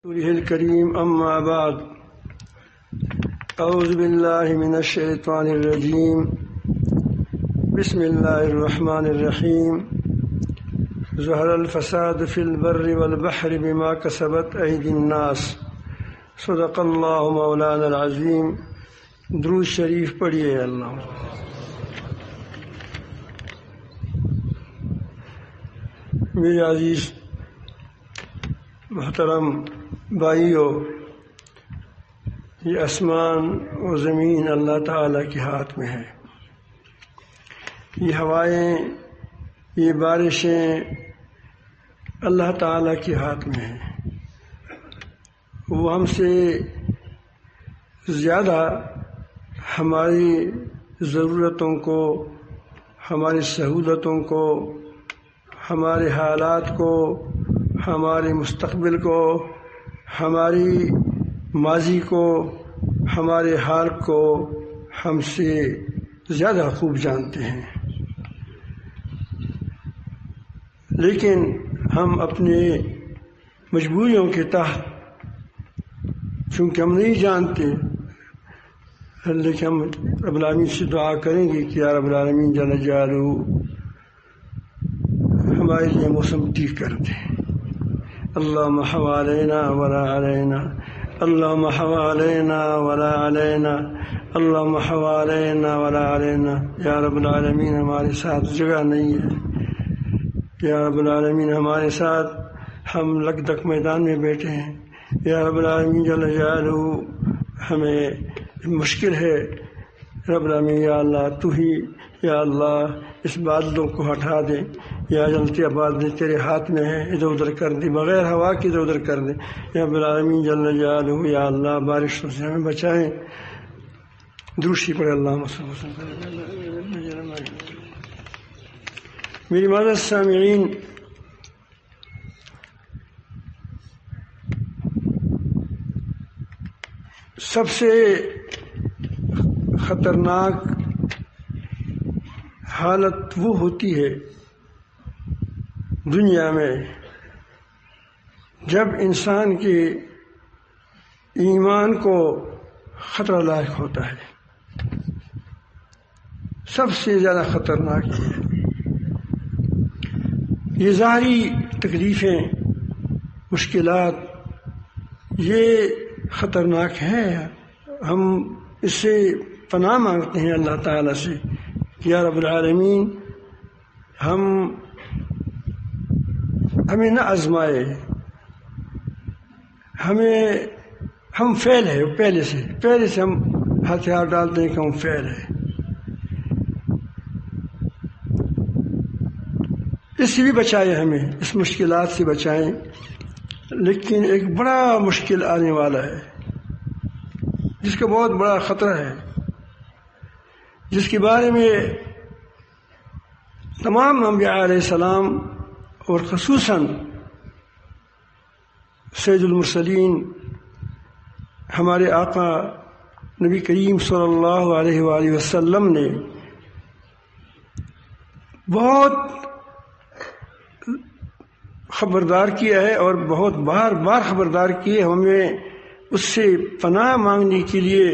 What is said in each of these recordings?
رسوله الكريم أما بعد أعوذ بالله من الشيطان الرجيم بسم الله الرحمن الرحيم ظهر الفساد في البر والبحر بما كسبت أيدي الناس صدق الله مولانا العظيم درود شریف پڑھیے اللہ میرے عزیز محترم بھائیو، یہ آسمان و زمین اللہ تعالیٰ کے ہاتھ میں ہے. یہ ہوائیں، یہ بارشیں اللہ تعالیٰ کے ہاتھ میں ہیں. وہ ہم سے زیادہ ہماری ضرورتوں کو، ہماری سہولتوں کو، ہمارے حالات کو، ہمارے مستقبل کو، ہماری ماضی کو، ہمارے حال کو ہم سے زیادہ خوب جانتے ہیں. لیکن ہم اپنے مجبوریوں کے تحت چونکہ ہم نہیں جانتے، لیکن ہم رب العالمین سے دعا کریں گے کہ یا رب العالمین جل جلالہ ہمارے لیے موسم ٹھیک کر دیں. اللہم حوالینہ ولا علینا، اللہم حوالینہ ولا علینا، اللہم حوالینہ ولا علینا. یا رب العالمین ہمارے ساتھ جگہ نہیں ہے، یا رب العالمین ہمارے ساتھ ہم لگدک میدان میں بیٹھے ہیں. یا رب العالمین جل جلالہ ہمیں مشکل ہے. رب العالمین یا اللہ تو ہی، یا اللہ اس بادلوں کو ہٹا دے، یا جلتے بادل تیرے ہاتھ میں ہیں، ادھر ادھر کر دے، بغیر ہوا کے ادھر ادھر کر دے. یا رب العالمین جل جلالہ یا اللہ بارشوں سے ہمیں بچائیں. درشی پڑھے اللہم صلی اللہ علیہ وسلم. میری معزز سامعین، سب سے خطرناک حالت وہ ہوتی ہے دنیا میں جب انسان کے ایمان کو خطرہ لاحق ہوتا ہے. سب سے زیادہ خطرناک یہ ظاہری تکلیفیں، مشکلات، یہ خطرناک ہیں. ہم اس سے پناہ مانگتے ہیں اللہ تعالیٰ سے کہ یا رب العالمین ہمیں نہ آزمائے. ہم فیل ہے، پہلے سے ہم ہتھیار ڈالتے ہیں کہ ہم فیل ہے. اس سے بھی بچائے، ہمیں اس مشکلات سے بچائیں. لیکن ایک بڑا مشکل آنے والا ہے جس کا بہت بڑا خطرہ ہے، جس کے بارے میں تمام انبیاء علیہ السلام اور خصوصاً سید المرسلین ہمارے آقا نبی کریم صلی اللہ علیہ وآلہ وسلم نے بہت خبردار کیا ہے اور بہت بار بار خبردار کیے. ہمیں اس سے پناہ مانگنے کے لیے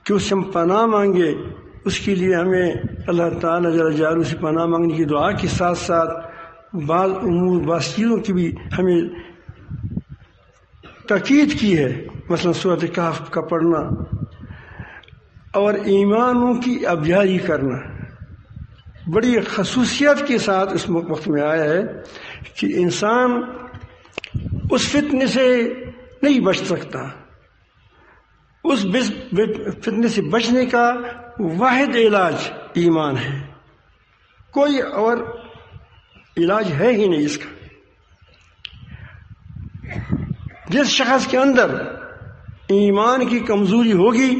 کہ اس سے ہم پناہ مانگے، اس کے لیے ہمیں اللہ تعالیٰ جل جلالہ سے پناہ مانگنے کی دعا کے ساتھ ساتھ بعض امور، بعض چیزوں کی بھی ہمیں تاکید کی ہے. مثلا سورۃ کہف کا پڑھنا اور ایمانوں کی ابیاری کرنا بڑی خصوصیت کے ساتھ اس وقت میں آیا ہے کہ انسان اس فتنے سے نہیں بچ سکتا. اس فتنے سے بچنے کا واحد علاج ایمان ہے، کوئی اور علاج ہے ہی نہیں اس کا. جس شخص کے اندر ایمان کی کمزوری ہوگی،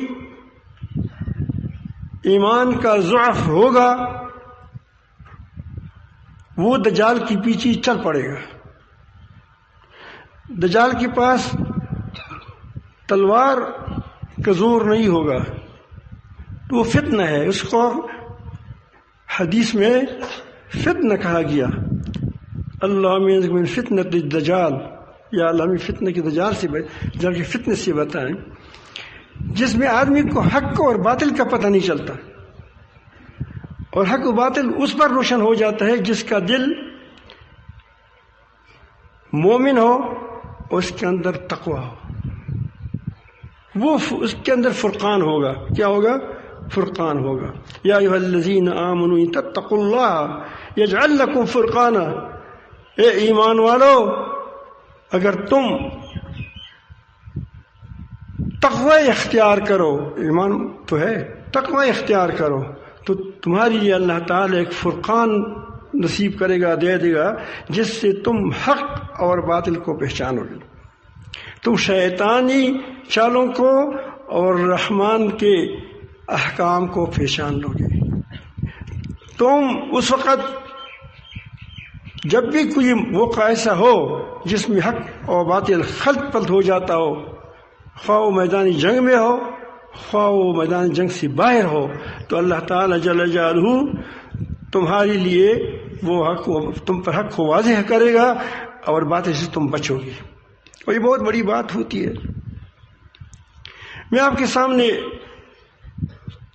ایمان کا ضعف ہوگا، وہ دجال کے پیچھے چل پڑے گا. دجال کے پاس تلوار کا زور نہیں ہوگا، تو وہ فتنہ ہے. اس کو حدیث میں فتنہ کہا گیا. اللہ من فتنۃ الدجال، یا اللہ ہمیں فتنہ کی دجال سے جل کے فتنے سے بتائیں، جس میں آدمی کو حق اور باطل کا پتہ نہیں چلتا، اور حق و باطل اس پر روشن ہو جاتا ہے جس کا دل مومن ہو اور اس کے اندر تقویٰ ہو، وہ اس کے اندر فرقان ہوگا۔ کیا ہوگا؟ فرقان ہوگا۔ یا ایھا الذین آمنوا ان تتقوا اللہ یجعل لکم فرقانا، اے ایمان والو اگر تم تقوی اختیار کرو، ایمان تو ہے، تقوی اختیار کرو تو تمہارے لیے اللہ تعالیٰ ایک فرقان نصیب کرے گا، دے دے گا، جس سے تم حق اور باطل کو پہچانو گے، تم شیطانی چالوں کو اور رحمان کے احکام کو پہچان لو گے۔ تم اس وقت جب بھی کوئی موقع ایسا ہو جس میں حق اور باطل خلط پلط ہو جاتا ہو، خواہ وہ میدانی جنگ میں ہو خواہ وہ میدان جنگ سے باہر ہو، تو اللہ تعالیٰ جل جلالہ تمہارے لیے وہ حق، تم پر حق کو واضح کرے گا اور باطل سے تم بچو گے، اور یہ بہت بڑی بات ہوتی ہے۔ میں آپ کے سامنے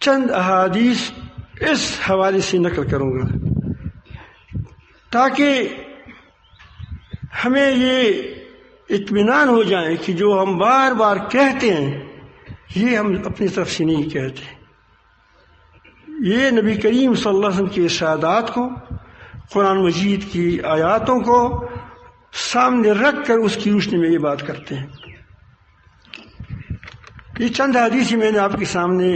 چند احادیث اس حوالے سے نقل کروں گا تاکہ ہمیں یہ اطمینان ہو جائے کہ جو ہم بار بار کہتے ہیں یہ ہم اپنی طرف سے نہیں کہتے، یہ نبی کریم صلی اللہ علیہ وسلم کے ارشادات کو، قرآن مجید کی آیاتوں کو سامنے رکھ کر اس کی روشنی میں یہ بات کرتے ہیں۔ یہ چند حدیث میں نے آپ کے سامنے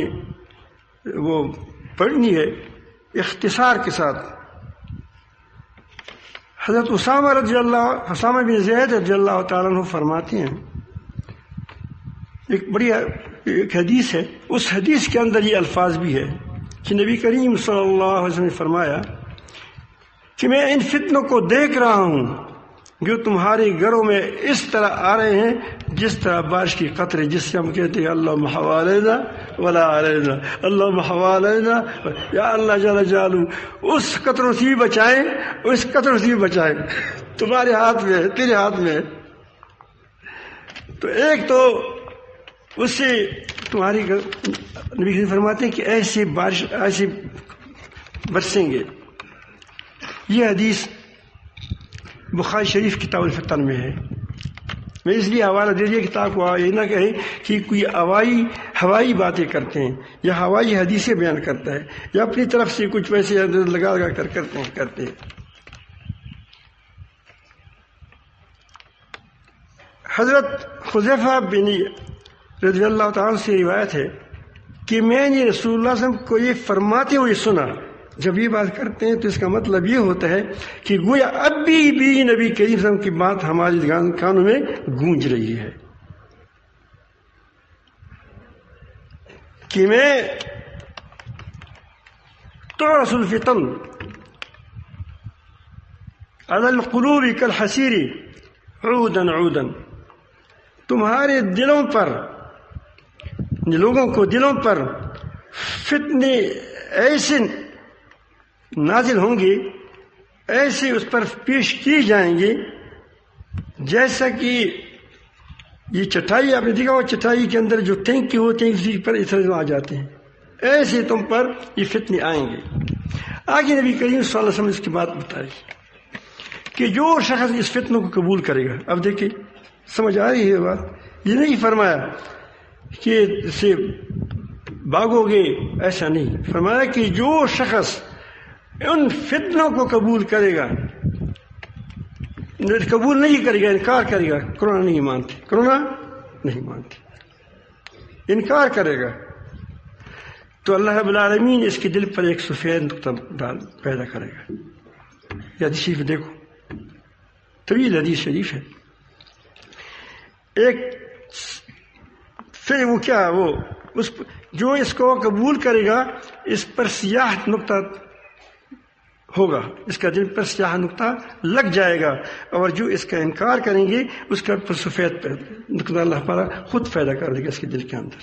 وہ پڑھنی ہے اختصار کے ساتھ۔ حضرت اسامہ بن زید رضی اللہ تعالیٰ عنہ فرماتے ہیں، ایک حدیث ہے، اس حدیث کے اندر یہ الفاظ بھی ہے کہ نبی کریم صلی اللہ علیہ وسلم نے فرمایا کہ میں ان فتنوں کو دیکھ رہا ہوں جو تمہارے گھروں میں اس طرح آ رہے ہیں جس طرح بارش کی قطرے، جس سے ہم کہتے ہیں اللہم حوالینہ ولا علینا، اللہم حوالینہ، یا اللہ جل جلالہ اس قطروں سے بھی بچائیں، اس قطروں سے بھی بچائیں، تمہارے ہاتھ میں ہے، تیرے ہاتھ میں ہے۔ تو ایک تو اس سے تمہاری نبی فرماتے ہیں کہ ایسے بارش ایسے برسیں گے۔ یہ حدیث بخاری شریف کتاب الفتن میں ہے۔ میں اس لیے حوالہ دے دیا کتاب کو، یہ نہ کہیں کہ کوئی ہوائی باتیں کرتے ہیں یا ہوائی حدیثیں بیان کرتا ہے یا اپنی طرف سے کچھ پیسے لگا کر کرتے ہیں۔ حضرت حذیفہ بن رضی اللہ تعالیٰ سے روایت ہے کہ میں نے رسول اللہ صلی اللہ علیہ وسلم کو یہ فرماتے ہوئے سنا۔ جب یہ بات کرتے ہیں تو اس کا مطلب یہ ہوتا ہے کہ گویا اب بھی نبی کریم صلی اللہ علیہ وسلم کی بات ہمارے کانوں میں گونج رہی ہے کہ میں تعرس الفتن علی القلوب کالحصیر عودا عودا، تمہارے دلوں پر، لوگوں کو دلوں پر فتنے ایسے نازل ہوں گے، ایسے اس پر پیش کی جائیں گے جیسا کہ یہ چٹائی آپ نے دیکھا ہو، چٹائی کے اندر جو ٹینکی ہوتے ہیں اسی پر اس طرح آ جاتے ہیں، ایسے تم پر یہ فتنے آئیں گے۔ آگے نبی کریم صلی اللہ علیہ وسلم اس کی بات بتائی کہ جو شخص اس فتنوں کو قبول کرے گا، اب دیکھیں سمجھ آ رہی ہے بات، یہ نہیں فرمایا کہ اس سے بھاگو گے، ایسا نہیں فرمایا کہ جو شخص ان فتنوں کو قبول کرے گا، قبول نہیں کرے گا، انکار کرے گا، کرونا نہیں مانتے، انکار کرے گا، تو اللہ رب العالمین اس کے دل پر ایک سفید نقطہ پیدا کرے گا۔ یہ حدیث شریف دیکھو، طویل حدیث شریف ہے۔ ایک پھر وہ کیا، وہ جو اس کو قبول کرے گا اس پر سیاہ نقطہ ہوگا، اس کا دل پر سیاہ نقطہ لگ جائے گا، اور جو اس کا انکار کریں گے اس کا پر سفید نقطہ اللہ تعالیٰ خود پیدا کر دے گا اس کے دل کے اندر۔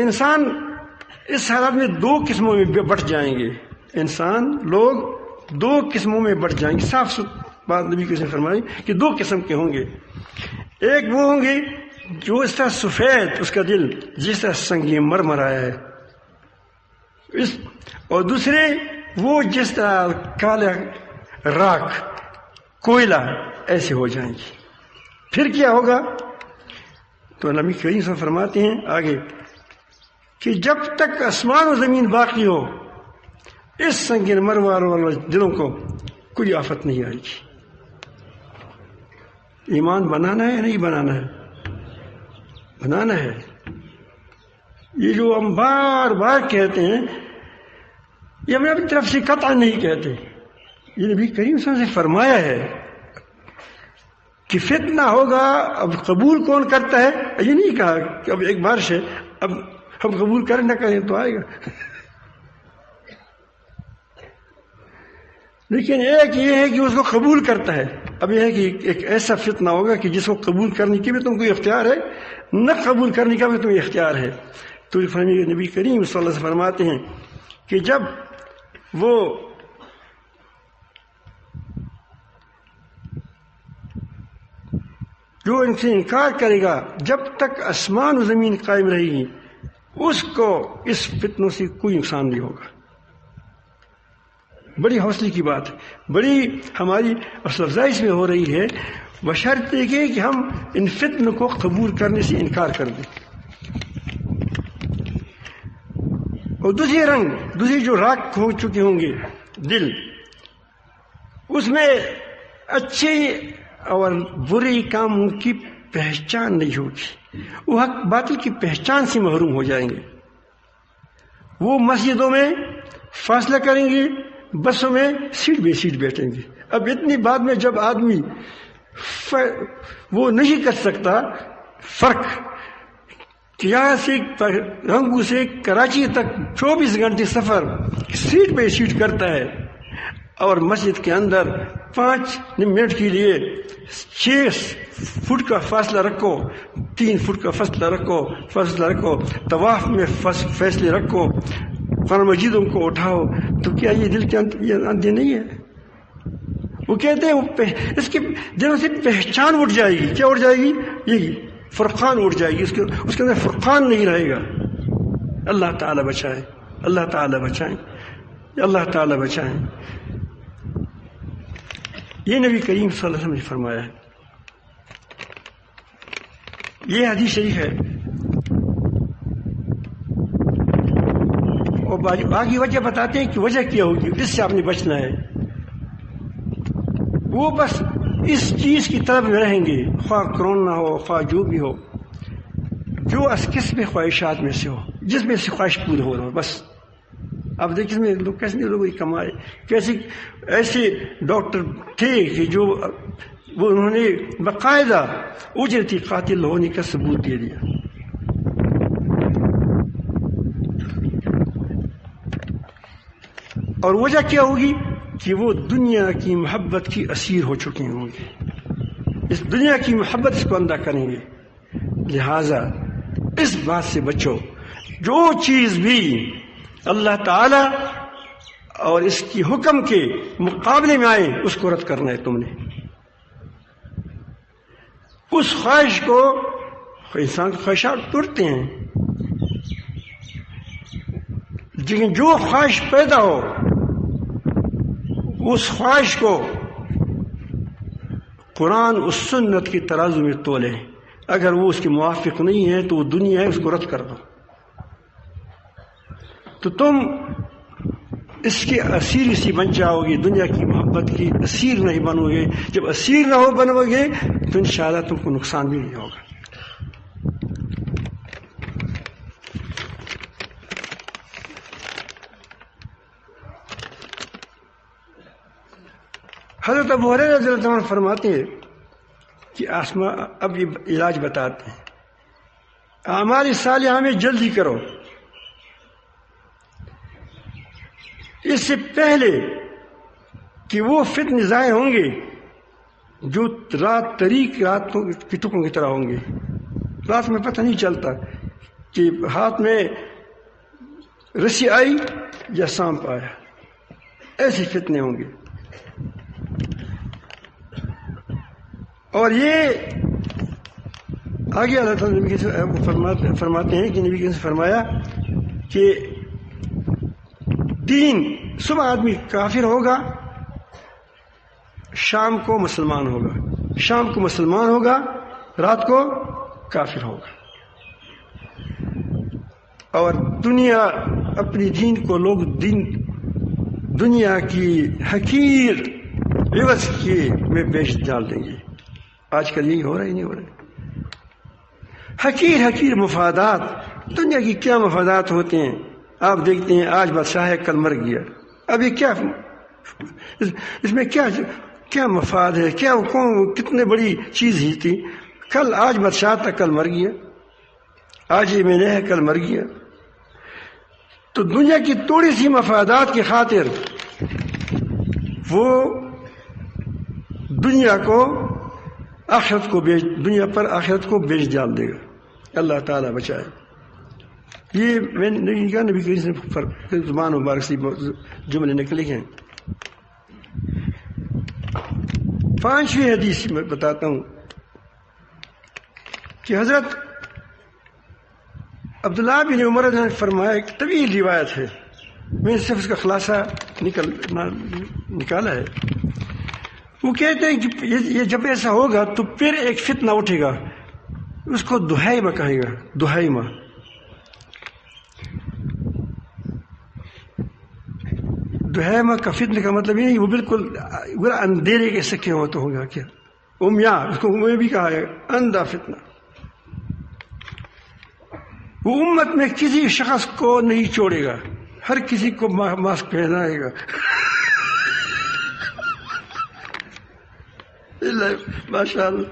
انسان اس حالت میں دو قسموں میں بٹ جائیں گے، انسان لوگ دو قسموں میں بٹ جائیں گے. صاف بات نبی کو نے فرمائی کہ دو قسم کے ہوں گے. ایک وہ ہوں گے جو اس طرح سفید اس کا دل جس طرح سنگ مرمر آیا ہے اور دوسرے وہ جس طرح کالا راکھ کوئلہ ایسے ہو جائیں گے. پھر کیا ہوگا؟ تو نبی کریم صلی اللہ علیہ وسلم فرماتے ہیں آگے کہ جب تک آسمان و زمین باقی ہو اس سنگین مرمر والے دلوں کو کوئی آفت نہیں آئے گی. ایمان بنانا ہے نہیں بنانا ہے؟ بنانا ہے. یہ جو ہم بار بار کہتے ہیں یہ ہم اپنی طرف سے قطعا نہیں کہتے. یہ نبی کریم صلی اللہ علیہ وسلم سے فرمایا ہے کہ فتنہ ہوگا. اب قبول کون کرتا ہے؟ یہ نہیں کہا کہ اب ایک بارش ہے اب ہم قبول کریں نہ کریں تو آئے گا. لیکن ایک یہ ہے کہ اس کو قبول کرتا ہے. اب یہ ہے کہ ایک ایسا فتنہ ہوگا کہ جس کو قبول کرنے کی بھی تم کو اختیار ہے نہ قبول کرنے کا بھی تمہیں اختیار ہے. تو نبی کریم صلی اللہ علیہ وسلم فرماتے ہیں کہ جب وہ جو ان سے انکار کرے گا جب تک آسمان و زمین قائم رہے گی اس کو اس فتنوں سے کوئی نقصان نہیں ہوگا. بڑی حوصلے کی بات ہے. بڑی ہماری حوصلہ افزائی اس میں ہو رہی ہے بشرطے کہ ہم ان فتنوں کو قبول کرنے سے انکار کر دیں. اور دوسری جو راکھ ہو چکے ہوں گے دل اس میں اچھے اور برے کاموں کی پہچان نہیں ہوگی. وہ حق باطل کی پہچان سے محروم ہو جائیں گے. وہ مسجدوں میں فاصلہ کریں گے بسوں میں سیٹ بے سیٹ بیٹھیں گے. اب اتنی بات میں جب آدمی وہ نہیں کر سکتا فرق یہاں سے رنگو سے کراچی تک 24 گھنٹے سفر سیٹ پہ سیٹ کرتا ہے اور مسجد کے اندر 5 منٹ کے لیے 6 فٹ کا فاصلہ رکھو 3 فٹ کا فاصلہ رکھو طواف میں فاصلے رکھو قرآن مجیدوں کو اٹھاؤ. تو کیا یہ دل کے اندر یہ اندھے نہیں ہے؟ وہ کہتے ہیں اس کے دلوں سے پہچان اٹھ جائے گی. کیا اٹھ جائے گی؟ یہی فرقان اٹھ جائے گی. اس کے اندر فرقان نہیں رہے گا. اللہ تعالیٰ بچائے. اللہ تعالیٰ بچائیں. اللہ تعالیٰ بچائیں. یہ نبی کریم صلی اللہ علیہ وسلم نے فرمایا ہے. یہ حدیث شریف ہے. اور آگے وجہ بتاتے ہیں کہ وجہ کیا ہوگی جس سے آپ نے بچنا ہے. وہ بس اس چیز کی طرف میں رہیں گے خواہ کرونا ہو خواہ جو بھی ہو جو اس قسم خواہشات میں سے ہو جس میں سے خواہش پورا ہو رہا ہو. بس اب دیکھیں میں لوگ کیسے لوگ کمائے. کیسے ایسے ڈاکٹر تھے کہ جو وہ انہوں نے باقاعدہ اجرتی قاتل ہونے کا ثبوت دے دیا. اور وجہ کیا ہوگی کہ وہ دنیا کی محبت کی اسیر ہو چکے ہوں گے. اس دنیا کی محبت اس کو اندھا کریں گے. لہذا اس بات سے بچو جو چیز بھی اللہ تعالی اور اس کی حکم کے مقابلے میں آئے اس کو رد کرنا ہے تم نے. اس خواہش کو انسان کے خواہشات ٹوٹتے ہیں لیکن جو خواہش پیدا ہو اس خواہش کو قرآن اور سنت کی ترازو میں تولے. اگر وہ اس کے موافق نہیں ہے تو وہ دنیا ہے اس کو رد کر دو. تو تم اس کے اسیر سی بن جاؤ گے. دنیا کی محبت کی اسیر نہیں بنو گے. جب اسیر نہ بنو گے تو انشاءاللہ تم کو نقصان بھی نہیں ہوگا. حضرت ابو ہریرہ رضی اللہ عنہ فرماتے ہیں کہ اب یہ علاج بتاتے ہیں. اعمال صالحہ میں جلدی کرو. اس سے پہلے کہ وہ فتنے ظاہر ہوں گے جو طریق راتوں کی ٹکڑوں کی طرح ہوں گے. رات میں پتہ نہیں چلتا کہ ہاتھ میں رسی آئی یا سانپ آیا. ایسے فتنے ہوں گے. اور یہ آگے اللہ تعالیٰ نبی فرماتے ہیں کہ نبی نے فرمایا کہ دین صبح آدمی کافر ہوگا، شام کو مسلمان ہوگا، شام کو مسلمان ہوگا، رات کو کافر ہوگا. اور دنیا اپنی دین کو لوگ دنیا کی حقیر عوض کی میں بیچ ڈال دیں گے. آج کل یہی ہو رہا ہے، نہیں ہو رہا ہے. حقیر مفادات، دنیا کی کیا مفادات ہوتے ہیں. آپ دیکھتے ہیں آج بادشاہ ہے، کل مر گیا. اب یہ کیا اس میں کیا مفاد ہے؟ کیا کتنے بڑی چیز ہی تھی. کل آج بادشاہ تھا، کل مر گیا. آج یہ میں نے ہے، کل مر گیا. تو دنیا کی تھوڑی سی مفادات کی خاطر وہ دنیا پر آخرت کو بیچ ڈال دے گا. اللہ تعالیٰ بچائے. یہ میں نے کہا نبی کریم سے زبان مبارک سے جملے نکلے ہیں. 5ویں حدیث میں بتاتا ہوں کہ حضرت عبداللہ بن عمر نے فرمایا، ایک طویل روایت ہے، میں نے صرف اس کا خلاصہ نکالا ہے. وہ کہتے ہیں کہ یہ جب ایسا ہوگا تو پھر ایک فتنہ اٹھے گا، اس کو دہیمہ کہے گا. دہیمہ کا فتنہ کا مطلب یہ وہ بالکل اندھیرے کے سکے ہوتا ہوگا. کیا امیہ، اس کو امیہ بھی کہا ہے، اندھا فتنہ. وہ امت میں کسی شخص کو نہیں چھوڑے گا، ہر کسی کو ماسک پہنائے گا. ماشاء اللہ.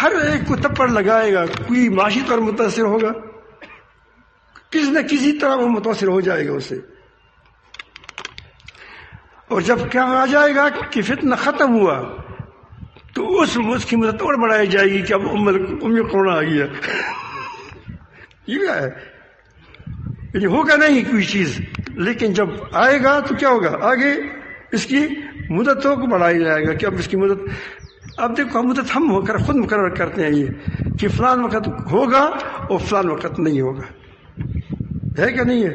ہر ایک کو تپڑ لگائے گا. کوئی معاشی طور متاثر ہوگا، کسی نہ کسی طرح وہ متاثر ہو جائے گا اس سے. اور جب کیا آ جائے گا کہ فتنہ ختم ہوا تو اس کی مدت اور بڑھائی جائے گی کہ اب امی کورونا آ گیا. یہ کیا ہے؟ یہ ہوگا نہیں کوئی چیز، لیکن جب آئے گا تو کیا ہوگا؟ آگے اس کی مدتوں کو بڑھایا جائے گا کہ اب اس کی مدت. اب دیکھو مدت ہم خود مقرر کرتے ہیں یہ کہ فلان وقت ہوگا اور فلان وقت نہیں ہوگا. ہے کہ نہیں ہے؟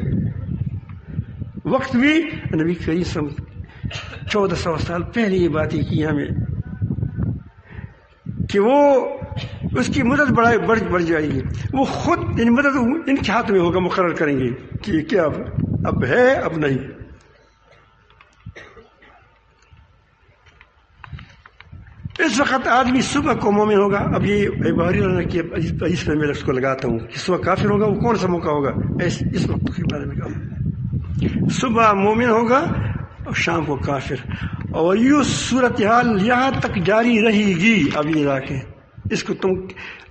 وقت بھی نبی کریم 1400 سال پہلے یہ بات ہی کی ہمیں کہ وہ اس کی مدت بڑھ جائے گی. وہ خود مدت ان کے ہاتھ میں ہوگا، مقرر کریں گے کہ کیا اب ہے اب نہیں. اس وقت آدمی صبح کو مومن ہوگا. اب یہ بہاری حدیث میں اس کو لگاتا ہوں کہ صبح کافر ہوگا. وہ کون سا موقع ہوگا؟ اس وقت کے بارے میں کہا. صبح مومن ہوگا اور شام کو کافر. اور یہ صورتحال یہاں تک جاری رہے گی. اب یہ علاقے اس کو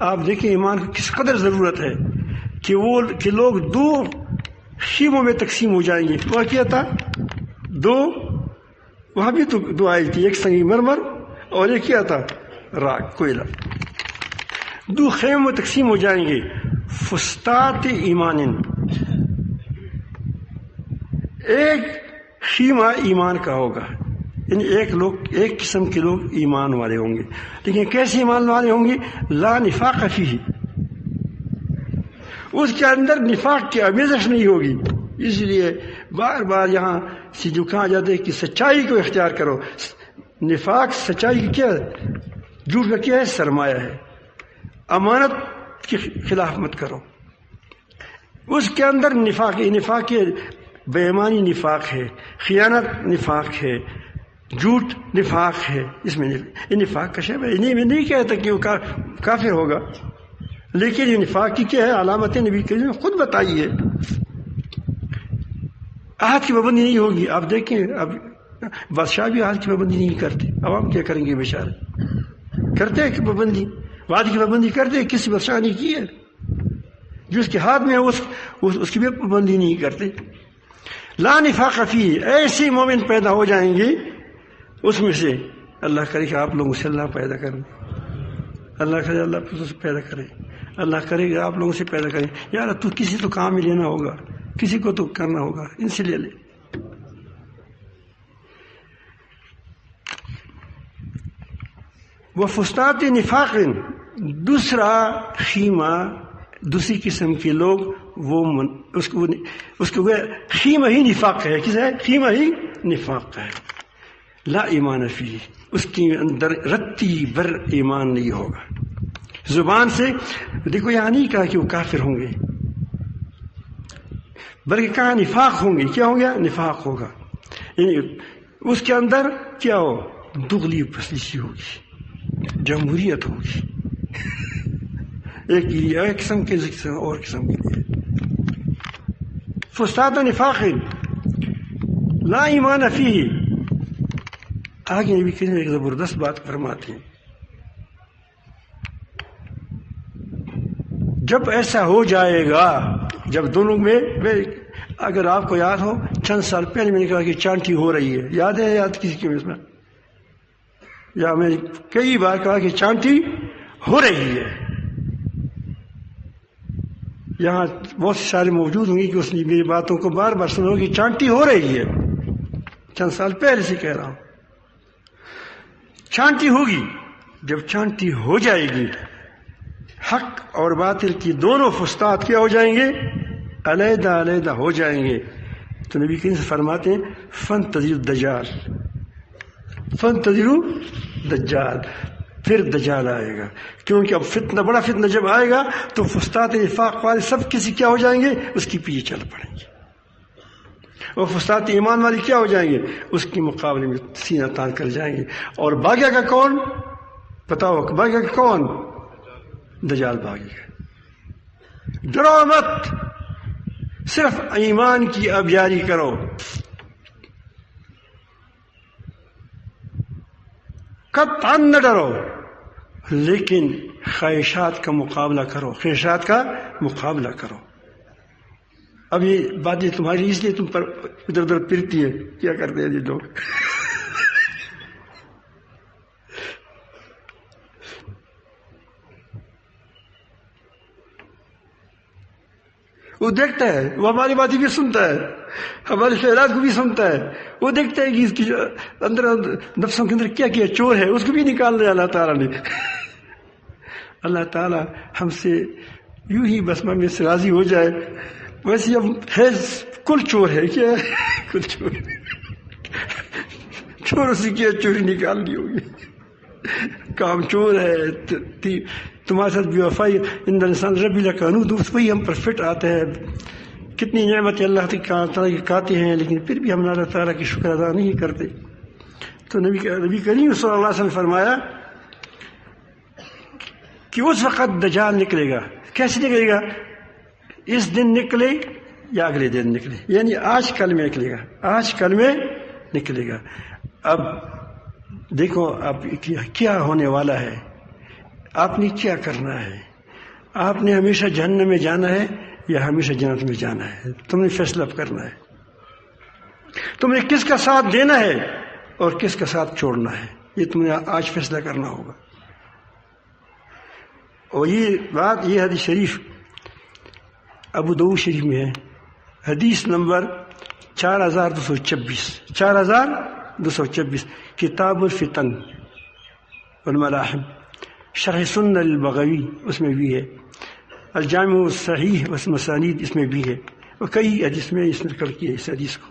آپ دیکھیں ایمان کو کس قدر ضرورت ہے کہ لوگ 2 خیموں میں تقسیم ہو جائیں گے. وہ کیا تھا؟ 2 وہاں بھی تو 2 آئی تھی، ایک سنگ مرمر اور ایک کیا تھا؟ راک، کوئلہ. 2 خیموں میں تقسیم ہو جائیں گے. فستات ایمان، ایک خیمہ ایمان کا ہوگا. یعنی ایک قسم کے لوگ ایمان والے ہوں گے. لیکن کیسے ایمان والے ہوں گے؟ لا نفاق فیہ، اس کے اندر نفاق کی آمیزش نہیں ہوگی. اس لیے بار بار یہاں سے جو کہا جاتا ہے کہ سچائی کو اختیار کرو. نفاق سچائی کی کیا ہے؟ جھوٹ کا کیا ہے؟ سرمایہ ہے. امانت کے خلاف مت کرو. اس کے اندر نفاق بے ایمانی نفاق ہے، خیانت نفاق ہے، جھوٹ نفاق ہے. اس میں یہ نفاق کا شعب ہے. میں نہیں کہتا کہ وہ کافر ہوگا، لیکن یہ نفاق کی کیا ہے؟ علامتیں نبی کریم نے خود بتائی ہے. عہد کی پابندی نہیں ہوگی. آپ دیکھیں اب بادشاہ بھی عہد کی پابندی نہیں کرتے. عوام کیا کریں گے؟ بیچارے کرتے ہیں کہ پابندی، وعدے کی پابندی کرتے ہیں. کسی بادشاہ نے کی ہے؟ جو اس کے ہاتھ میں ہے اس کی بھی پابندی نہیں کرتے. لا نفاق فیہ، ایسے مومن پیدا ہو جائیں گے اس میں سے. اللہ کرے کہ آپ لوگوں سے اللہ پیدا کریں، اللہ کرے اللہ سے پیدا کرے. اللہ کرے گا آپ لوگوں سے پیدا کریں. یار تو کسی تو کام میں لینا ہوگا, کسی کو تو کرنا ہوگا, ان سے لے لے. وہ فسطاط نفاق, دوسرا خیمہ, دوسری قسم کے لوگ وہ اس کو خیمہ ہی نفاق ہے. کس ہے؟ خیمہ ہی نفاق ہے. لا ایمان فیہ, اس کے اندر رتی بر ایمان نہیں ہوگا. زبان سے دیکھو یہاں نہیں کہا کہ وہ کافر ہوں گے, بلکہ کہا نفاق ہوں گے. کیا ہو گیا؟ نفاق ہوگا. یعنی اس کے اندر کیا ہو؟ دغلی پسلیسی ہوگی, جمہوریت ہوگی. ایک قسم کے اور قسم کے لیے فسطاط نفاق لا ایمان فیہ. آگے نبی کریم ایک زبردست بات فرماتے ہیں, جب ایسا ہو جائے گا, جب دونوں میں, اگر آپ کو یاد ہو چند سال پہلے میں نے کہا کہ چانٹی ہو رہی ہے, یاد ہے یاد کسی کی اس میں, یا میں نے کئی بار کہا کہ چانٹی ہو رہی ہے. یہاں بہت سارے موجود ہوں گے کہ اس نے میری باتوں کو بار بار سنو کہ چانٹی ہو رہی ہے. چند سال پہلے سے کہہ رہا ہوں, چانٹی ہوگی. جب چانٹی ہو جائے گی, حق اور باطل کی دونوں فسطاط کیا ہو جائیں گے؟ علیحدہ علیحدہ ہو جائیں گے. تو نبی کریم سے فرماتے ہیں فانتظروا الدجال, فانتظروا الدجال, پھر دجال آئے گا. کیونکہ اب فتنہ, بڑا فتنہ جب آئے گا تو فسطاط نفاق والے سب کسی کیا ہو جائیں گے؟ اس کی پیچھے چل پڑیں گے. اور فسطاط ایمان والے کیا ہو جائیں گے؟ اس کے مقابلے میں سینہ تان کر جائیں گے. اور باغیہ کا کون؟ بتاؤ, باغیہ کا کون؟ دجال باغی ہے. ڈرو مت, صرف ایمان کی ابیاری کرو. قطعاً نہ ڈرو, لیکن خواہشات کا مقابلہ کرو, خواہشات کا مقابلہ کرو. اب یہ باتیں تمہاری اس لیے تم پر ادھر ادھر پھرتی ہے. کیا کرتے ہیں یہ لوگ؟ وہ دیکھتا ہے, وہ ہماری باتیں بھی سنتا ہے, ہمارے خیالات کو بھی سنتا ہے. وہ دیکھتا ہے کہ اس کی اندر نفسوں کے اندر کیا کیا چور ہے, اس کو بھی نکال دیا اللہ تعالیٰ نے. اللہ تعالیٰ ہم سے یوں ہی بس میں سے راضی ہو جائے. ویسے اب ہے کل چور ہے, کیا ہے؟ کل چور, چور سے کیا چوری نکال دی ہوگی. کام چور ہے, تمہارے ساتھ بے وفائی, اندر انسان ربی لقانود, وہی ہم پر فٹ آتے ہیں. کتنی نعمتیں اللہ تعالیٰ کی کھاتے ہیں, لیکن پھر بھی ہم اللہ تعالیٰ کی شکر ادا نہیں کرتے. تو نبی کریم صلی اللہ علیہ وسلم نے فرمایا کہ اس وقت دجال نکلے گا. کیسے نکلے گا؟ اس دن نکلے یا اگلے دن نکلے, یعنی آج کل میں نکلے گا, آج کل میں نکلے گا. اب دیکھو اب کیا ہونے والا ہے, آپ نے کیا کرنا ہے. آپ نے ہمیشہ جہنم میں جانا ہے یا ہمیشہ جنت میں جانا ہے, تم نے فیصلہ کرنا ہے. تم نے کس کا ساتھ دینا ہے اور کس کا ساتھ چھوڑنا ہے, یہ تم نے آج فیصلہ کرنا ہوگا. اور یہ بات, یہ حدیث شریف ابو داؤد شریف میں ہے, حدیث نمبر 4226, 4226, کتاب الفتن والملاحم, شرح سنن البغوی اس میں بھی ہے, الجامع الصحیح والمسانید اس میں بھی ہے, اور کئی حدیث میں اس نے نقل کی ہے اس حدیث کو.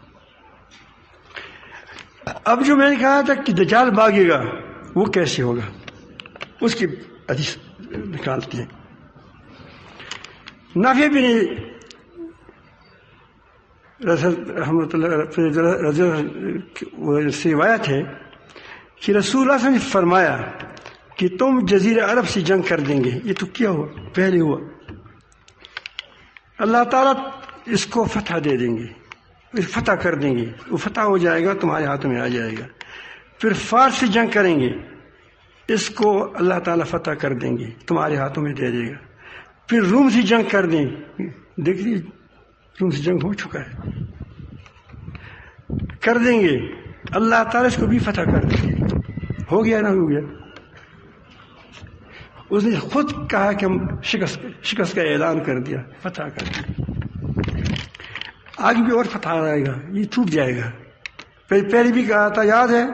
اب جو میں نے کہا تھا کہ دجال بھاگے گا, وہ کیسے ہوگا, اس کی حدیث نکالتے ہیں. نافع بن رحمۃ اللہ سے روایت ہے کہ رسول اللہ صلی اللہ علیہ وسلم نے فرمایا کہ تم جزیرہ عرب سے جنگ کر دیں گے. یہ تو کیا ہوا, پہلے ہوا. اللہ تعالیٰ اس کو فتح دے دیں گے, فتح کر دیں گے, وہ فتح ہو جائے گا, تمہارے ہاتھ میں آ جائے گا. پھر فارس سے جنگ کریں گے, اس کو اللہ تعالیٰ فتح کر دیں گے, تمہارے ہاتھوں میں دے دے گا. پھر روم سے جنگ کر دیں, دیکھ لیجیے روم سے جنگ ہو چکا ہے, کر دیں گے, اللہ تعالیٰ اس کو بھی فتح کر دیں گے. ہو گیا نہ ہو گیا. اس نے خود کہا کہ ہم شکست کا اعلان کر دیا، فتح کر دیا، آگے بھی اور فتح آئے گا، یہ ٹوٹ جائے گا۔ پہلے بھی کہا تھا، یاد ہے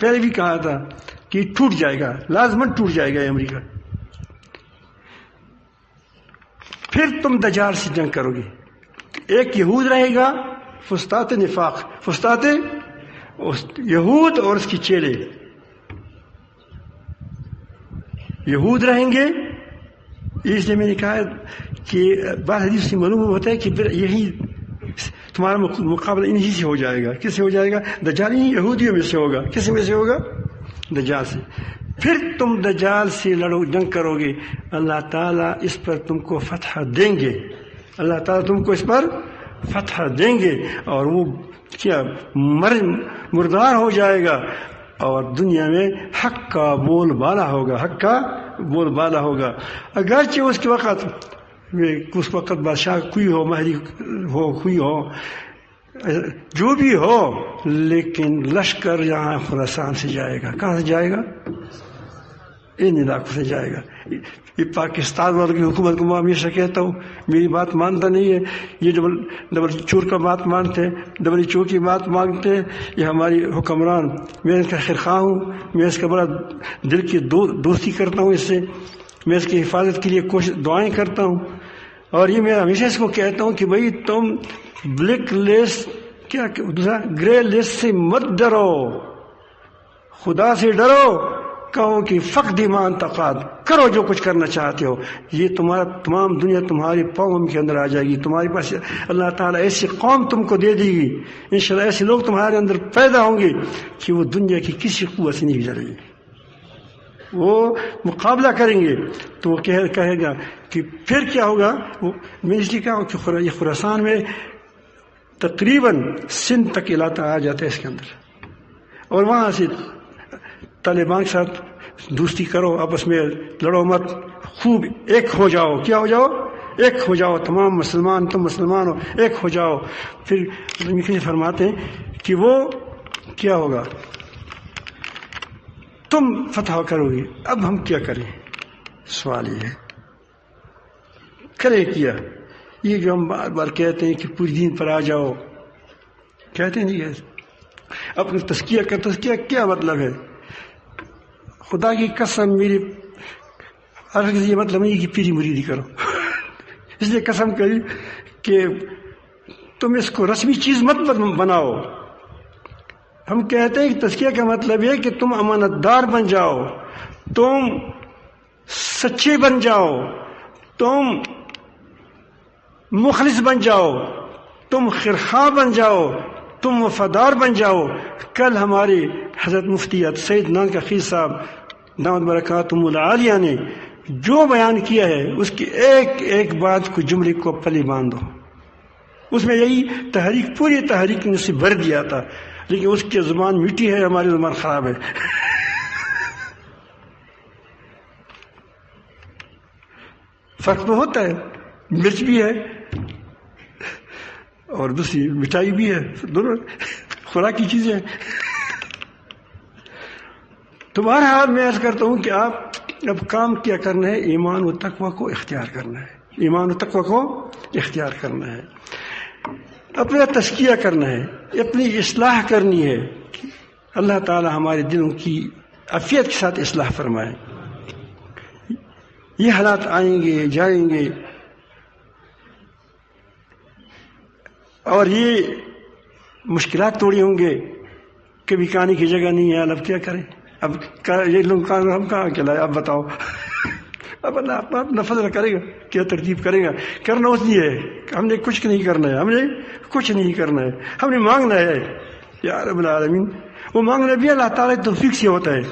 پہلے بھی کہا تھا کہ یہ ٹوٹ جائے گا، لازمن ٹوٹ جائے گا امریکہ۔ پھر تم دجال سے جنگ کرو گے، ایک یہود رہے گا فسطاط نفاق، فسطاط یہود اور اس کی چیلے، یہود رہیں گے۔ اس لیے میں نے کہا کہ بعض حدیث سے معلوم ہوتا ہے کہ پھر یہی تمہارا مقابلہ انہی سے ہو جائے گا۔ کس سے ہو جائے گا؟ دجال ہی یہودیوں میں سے ہوگا۔ کس میں سے ہوگا؟ دجال سے۔ پھر تم دجال سے لڑو، جنگ کرو گے، اللہ تعالیٰ اس پر تم کو فتح دیں گے، اللہ تعالیٰ تم کو اس پر فتح دیں گے، اور وہ کیا مردار ہو جائے گا، اور دنیا میں حق کا بول بالا ہوگا، حق کا بول بالا ہوگا۔ اگرچہ اس وقت بادشاہ کوئی ہو، مہدی ہو، کوئی ہو، جو بھی ہو، لیکن لشکر یہاں خراسان سے جائے گا۔ کہاں سے جائے گا؟ ان علاقوں سے جائے گا۔ یہ پاکستان والوں کی حکومت کو میں ہمیشہ کہتا ہوں، میری بات مانتا نہیں ہے، یہ ڈبل چور کا بات مانتے ہیں، ڈبل چور کی بات مانگتے ہیں، یہ ہماری حکمران۔ میں اس کا خیرخواہ ہوں، میں اس کا بڑا دل کی دوستی کرتا ہوں، اس سے میں اس کی حفاظت کے لیے دعائیں کرتا ہوں، اور یہ میں ہمیشہ اس کو کہتا ہوں کہ بھائی تم بلیک لسٹ کیا دوسرا گرے لسٹ سے مت ڈرو، خدا سے ڈرو، کہو کہ فقد ما انتقاد، کرو جو کچھ کرنا چاہتے ہو، یہ تمہارا تمام دنیا تمہاری پاؤں کے اندر آ جائے گی، تمہارے پاس اللہ تعالیٰ ایسی قوم تم کو دے دے گی، انشاءاللہ ایسے لوگ تمہارے اندر پیدا ہوں گے کہ وہ دنیا کی کسی قوت سے نہیں ڈریں گے، وہ مقابلہ کریں گے۔ تو وہ کہے گا کہ پھر کیا ہوگا؟ میں اس لیے کہا کہ یہ خراسان میں تقریباً سندھ تک علاقہ آ جاتا ہے اس کے اندر، اور وہاں سے طالبان کے ساتھ دوستی کرو، آپس میں لڑو مت، خوب ایک ہو جاؤ۔ کیا ہو جاؤ؟ ایک ہو جاؤ، تمام مسلمان، تم مسلمان ہو، ایک ہو جاؤ۔ پھر فرماتے ہیں کہ وہ کیا ہوگا؟ تم فتح کرو گے۔ اب ہم کیا کریں؟ سوال یہ ہے، کرے کیا؟ یہ جو ہم بار بار کہتے ہیں کہ پوری دین پر آ جاؤ، کہتے نہیں ہے اپنے تزکیہ کا۔ تزکیہ کیا مطلب ہے؟ خدا کی قسم، میری عرض یہ مطلب نہیں کہ پیری مریدی کرو اس لیے قسم کری کہ تم اس کو رسمی چیز مت بناؤ۔ ہم کہتے ہیں کہ تزکیہ کا مطلب یہ کہ تم امانت دار بن جاؤ، تم سچے بن جاؤ، تم مخلص بن جاؤ، تم خیرخواہ بن جاؤ، تم وفادار بن جاؤ۔ کل ہمارے حضرت مفتی سید نان کا خیز صاحب دامت برکاتہم العالیہ نے جو بیان کیا ہے، اس کی ایک ایک بات کو، جملے کو پلے باندھو۔ اس میں یہی تحریک، پوری تحریک نے اسے بھر دیا تھا، لیکن اس کی زبان میٹھی ہے، ہماری زبان خراب ہے فرق تو ہوتا ہے، مرچ بھی ہے اور دوسری مٹھائی بھی ہے، دونوں خوراک کی چیزیں ہیں۔ تو بہرحال میں عرض کرتا ہوں کہ آپ اب کام کیا کرنا ہے؟ ایمان و تقوی کو اختیار کرنا ہے، ایمان و تقوی کو اختیار کرنا ہے، اپنا تزکیہ کرنا ہے، اپنی اصلاح کرنی ہے۔ اللہ تعالی ہمارے دلوں کی عافیت کے ساتھ اصلاح فرمائے۔ یہ حالات آئیں گے، جائیں گے، اور یہ مشکلات توڑی ہوں گے، کبھی کہانی کی جگہ نہیں ہے، اب کیا کریں؟ اب یہ لوگ ہم کہاں کھلائے؟ اب بتاؤ اب اللہ اپنا فضل کرے گا، کیا ترتیب کرے گا؟ کرنا اس لیے ہے، ہم نے کچھ نہیں کرنا ہے، ہم نے کچھ نہیں کرنا ہے، ہم نے مانگنا ہے یا رب العالمین۔ وہ مانگنا بھی اللہ تعالیٰ کی توفیق سے ہوتا ہے،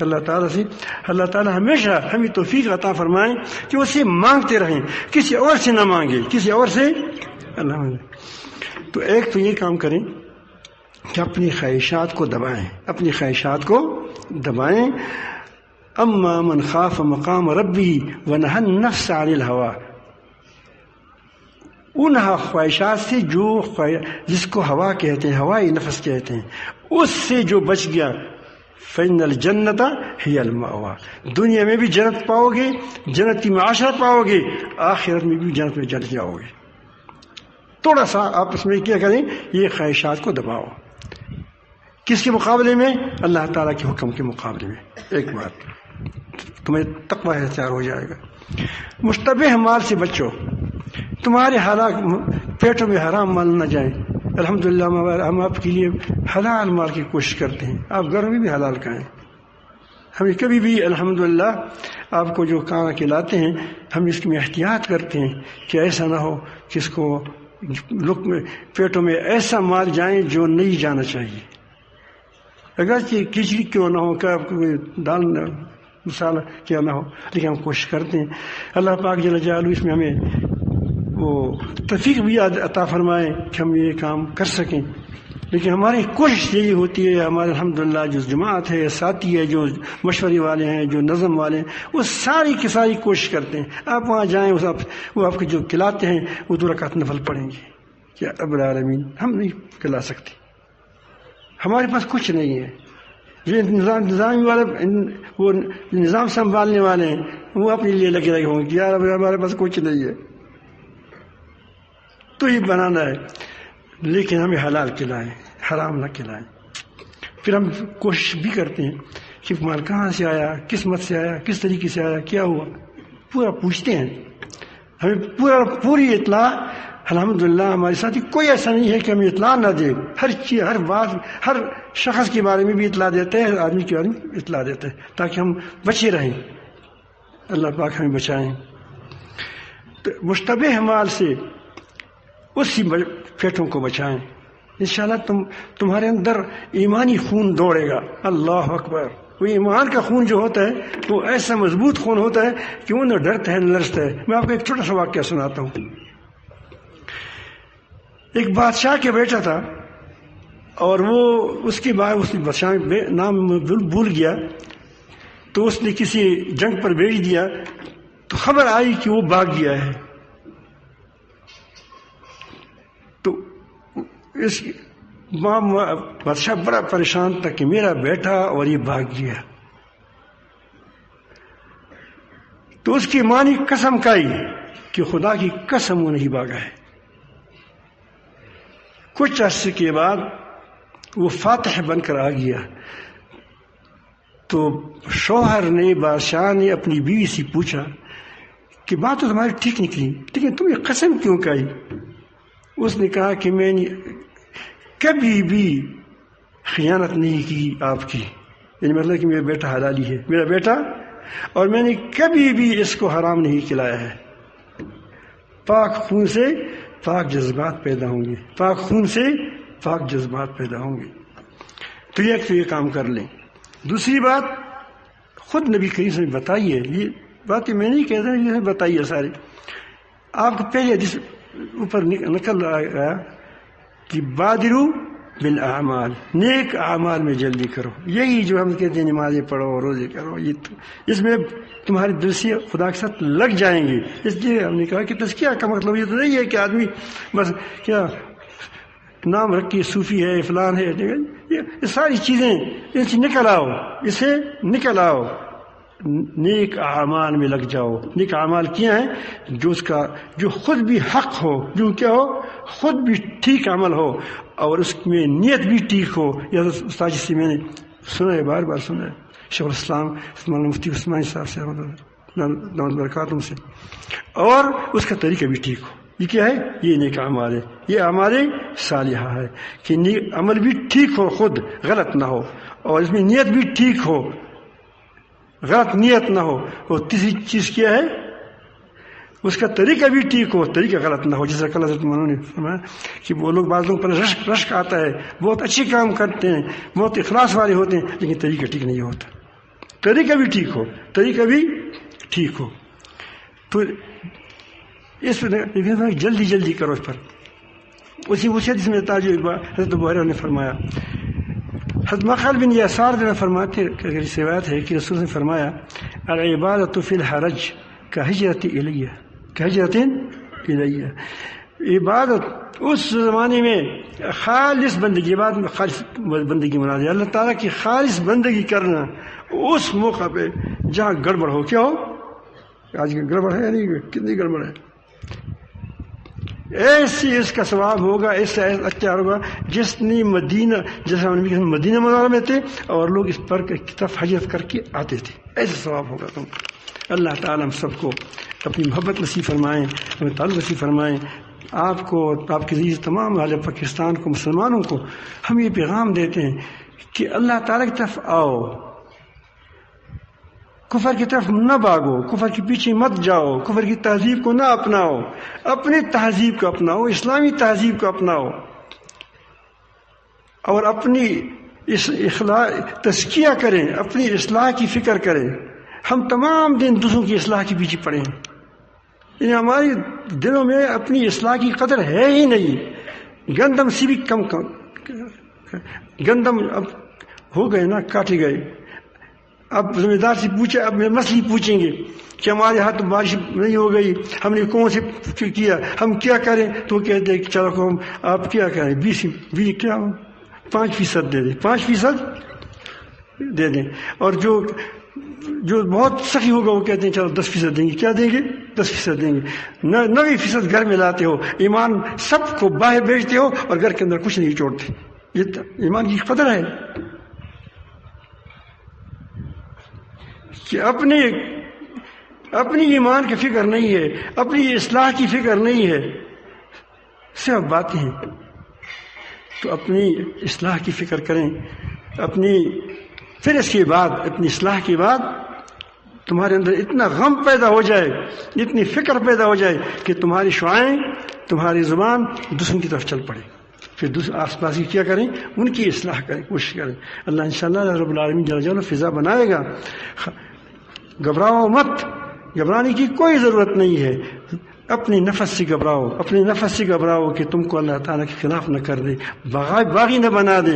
اللہ تعالیٰ ہمیشہ ہمیں توفیق عطا فرمائیں کہ اسے مانگتے رہیں، کسی اور سے نہ مانگے، کسی اور سے اللہ مانگے۔ تو ایک تو یہ کام کریں کہ اپنی خواہشات کو دبائیں، اپنی خواہشات کو دبائیں۔ اما من خاف مقام ربی ونہى النفس عن الہوى، ان خواہشات سے جس کو ہوا کہتے ہیں، ہوائی نفس کہتے ہیں، اس سے جو بچ گیا فإن الجنت ہی المأویٰ. دنیا میں بھی جنت پاؤ گے، جنتی معاشرت پاؤ گے، آخرت میں بھی جنت میں جل جاؤ گے. تھوڑا سا آپس میں کیا کریں، یہ خواہشات کو دباؤ. کس کے مقابلے میں؟ اللہ تعالیٰ کے حکم کے مقابلے میں. ایک بات تمہیں تقویٰ اختیار ہو جائے گا. مشتبہ مال سے بچو، تمہارے حالات پیٹوں میں حرام مال نہ جائیں. الحمدللہ ہم آپ کے لیے حلال مال کی کوشش کرتے ہیں، آپ گھر میں بھی حلال کھائیں. ہمیں کبھی بھی الحمدللہ آپ کو جو کھانا کھلاتے ہیں ہم اس میں احتیاط کرتے ہیں کہ ایسا نہ ہو کہ اس کو پیٹوں میں ایسا مال جائیں جو نہیں جانا چاہیے. اگرچہ کھچڑی کیوں نہ ہو، کیا دال مسالہ کیا نہ ہو، لیکن ہم کوشش کرتے ہیں. اللہ پاک جل جلالہ اس میں ہمیں وہ توفیق بھی عطا فرمائے کہ ہم یہ کام کر سکیں. لیکن ہماری کوشش یہی ہوتی ہے، ہمارے الحمدللہ جو جماعت ہے، ساتھی ہے، جو مشورے والے ہیں، جو نظم والے ہیں، وہ ساری کی ساری کوشش کرتے ہیں. آپ وہاں جائیں، وہ آپ کو جو کھلاتے ہیں وہ 2 رکعت نفل پڑھیں گے. کیا رب العالمین ہم نہیں کھلا سکتے، ہمارے پاس کچھ نہیں ہے. جو نظام والے، وہ نظام سنبھالنے والے ہیں، وہ اپنے لیے لگے رہے ہوں گے یار ہمارے پاس کچھ نہیں ہے تو یہ بنانا ہے. لیکن ہمیں حلال کھلائیں، حرام نہ کھلائیں. پھر ہم کوشش بھی کرتے ہیں کہ مال کہاں سے آیا، کس مت سے آیا، کس طریقے سے آیا، کیا ہوا، پورا پوچھتے ہیں. ہمیں پوری اطلاع الحمدللہ ہمارے ساتھ کوئی ایسا نہیں ہے کہ ہمیں اطلاع نہ دے. ہر چیز، ہر بات، ہر شخص کے بارے میں بھی اطلاع دیتے ہیں، ہر آدمی کے بارے میں اطلاع دیتے ہیں تاکہ ہم بچے رہیں. اللہ پاک ہمیں بچائیں. تو مشتبہ مال سے اسی پیٹوں کو بچائیں. انشاءاللہ تمہارے اندر ایمانی خون دوڑے گا. اللہ اکبر. وہ ایمان کا خون جو ہوتا ہے وہ ایسا مضبوط خون ہوتا ہے کہ وہ نہ ڈرتا ہے نہ لرزتا ہے. میں آپ کو ایک چھوٹا سا واقعہ سناتا ہوں. ایک بادشاہ کے بیٹا تھا اور وہ اس کے بعد اس بادشاہ نام بھول گیا، تو اس نے کسی جنگ پر بھیج دیا تو خبر آئی کہ وہ بھاگ گیا ہے. تو اس بادشاہ بڑا پریشان تھا کہ میرا بیٹا اور یہ بھاگ گیا. تو اس کی ماں نے قسم کھائی کہ خدا کی قسم وہ نہیں بھاگا ہے. کچھ عرصے کے بعد وہ فاتح بن کر آ گیا. تو شوہر نے، بادشاہ نے اپنی بیوی سے پوچھا کہ بات تو تمہاری ٹھیک نکلی لیکن تم یہ قسم کیوں کھائی؟ اس نے کہا کہ میں نے کبھی بھی خیانت نہیں کی آپ کی، یعنی مطلب کہ میرا بیٹا حلالی ہے، میرا بیٹا، اور میں نے کبھی بھی اس کو حرام نہیں کھلایا ہے. پاک خون سے پاک جذبات پیدا ہوں گے، پاک خون سے پاک جذبات پیدا ہوں گے. تو یہ کام کر لیں. دوسری بات، خود نبی کریم نے بتائی ہے، یہ باتیں میں نہیں کہتا، یہ بتائی ہے سارے. آپ کو پہلے حدیث اوپر نکل آیا کہ بادرو بالاعمال، نیک اعمال میں جلدی کرو. یہی جو ہم کہتے ہیں نمازیں پڑھو، روزے کرو، یہ اس میں تمہارے دل سے خدا کے ساتھ لگ جائیں گے. اس لیے ہم نے کہا کہ تزکیہ کا مطلب یہ تو نہیں ہے کہ آدمی بس کیا نام رکھ کے صوفی ہے، فلان ہے. یہ ساری چیزیں ان سے نکل آؤ، اسے نکل آؤ، نیک اعمال میں لگ جاؤ. نیک اعمال کیا ہیں؟ جو خود بھی حق ہو، جو کیا ہو، خود بھی ٹھیک عمل ہو اور اس میں نیت بھی ٹھیک ہو. یا استاد جی سے میں نے سنا ہے، بار بار سنا ہے، شیخ الاسلام مفتی عثمانی صاحب سے دعوت برکاتم سے، اور اس کا طریقہ بھی ٹھیک ہو. یہ کیا ہے؟ یہ نیک اعمال ہے، یہ اعمال صالحہ ہے کہ عمل بھی ٹھیک ہو، خود غلط نہ ہو، اور اس میں نیت بھی ٹھیک ہو، غلط نیت نہ ہو. اور تیسری چیز کیا ہے؟ اس کا طریقہ بھی ٹھیک ہو، طریقہ غلط نہ ہو. جیسا کل حضرت مولانا نے فرمایا کہ وہ لوگ بعض لوگوں پر رشک آتا ہے، بہت اچھے کام کرتے ہیں، بہت اخلاص والے ہوتے ہیں، لیکن طریقہ ٹھیک نہیں ہوتا. طریقہ بھی ٹھیک ہو، طریقہ بھی ٹھیک ہو. تو اس پر جلدی جلدی کرو. اس پر اسی وصیت میں تاج حضرت ابو نے فرمایا. حضرت مخال بن یسار نے فرماتے کہ روایت ہے کہ رسول نے فرمایا العبادۃ فی الحرج کہجرۃ الیہ، کہجرۃ الیہ. عبادت اس زمانے میں خالص بندگی، بعد میں خالص بندگی مراد ہے اللہ تعالیٰ کی خالص بندگی کرنا اس موقع پہ جہاں گڑبڑ ہو. کیا ہو؟ آج گڑبڑ ہے یا نہیں؟ کتنی گڑبڑ ہے. ایسی اس کا ثواب ہوگا، ایسا اچھا ہوگا جس نے مدینہ، جیسا مدینہ منورہ میں تھے اور لوگ اس پر کی طرف ہجرت کر کے آتے تھے، ایسا ثواب ہوگا تم. اللہ تعالیٰ ہم سب کو اپنی محبت نصیب فرمائیں، ہمیں تعلق نصیب فرمائیں. آپ کو، آپ کے ذریعے تمام اہل پاکستان کو، مسلمانوں کو ہم یہ پیغام دیتے ہیں کہ اللہ تعالیٰ کی طرف آؤ، کفر کی طرف نہ بھاگو، کفر کے پیچھے مت جاؤ، کفر کی تہذیب کو نہ اپناؤ، اپنی تہذیب کو اپناؤ، اسلامی تہذیب کو اپناؤ اور اپنی تزکیہ کریں، اپنی اصلاح کی فکر کریں. ہم تمام دن دوسروں کی اصلاح کے پیچھے پڑے ہیں، یعنی ہماری دلوں میں اپنی اصلاح کی قدر ہے ہی نہیں. گندم سے بھی کم گندم اب ہو گئے نا، کاٹے گئے. اب ذمہ دار سے پوچھے، اب مسئلے پوچھیں گے کہ ہمارے ہاتھ بارش نہیں ہو گئی، ہم نے کون سے کیا، ہم کیا کریں؟ تو کہتے ہیں کہ چلو ہم آپ کیا کریں، 20 کیا 5% دے دیں، 5% دے دیں. اور جو بہت سخی ہوگا وہ کہتے ہیں چلو 10% دیں گے. کیا دیں گے؟ 10% دیں گے. 90% گھر میں لاتے ہو، ایمان سب کو باہر بیچتے ہو اور گھر کے اندر کچھ نہیں چھوڑتے. یہ ایمان کی قدر ہے کہ اپنی ایمان کی فکر نہیں ہے، اپنی اصلاح کی فکر نہیں ہے، صرف باتیں ہیں. تو اپنی اصلاح کی فکر کریں. پھر اس کے بعد، اپنی اصلاح کے بعد تمہارے اندر اتنا غم پیدا ہو جائے، اتنی فکر پیدا ہو جائے کہ تمہاری شعائیں، تمہاری زبان دوسروں کی طرف چل پڑے. پھر آس پاس کی کیا کریں؟ ان کی اصلاح کریں، کوشش کریں. اللہ انشاءاللہ رب العالمین جل جلالہ فضا بنائے گا. گھبراؤ مت، گھبرانے کی کوئی ضرورت نہیں ہے. اپنی نفس سے گھبراؤ، اپنے نفس سے گھبراؤ کہ تم کو اللہ تعالیٰ کے خلاف نہ کر دے، باغی نہ بنا دے.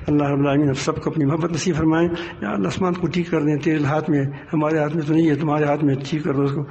اللہ رب العالمین ہم سب کو اپنی محبت نصیب فرمائیں. یا اللہ آسمان کو ٹھیک کر دیں، تیرے ہاتھ میں، ہمارے ہاتھ میں تو نہیں ہے، تمہارے ہاتھ میں ٹھیک کر دو اس کو.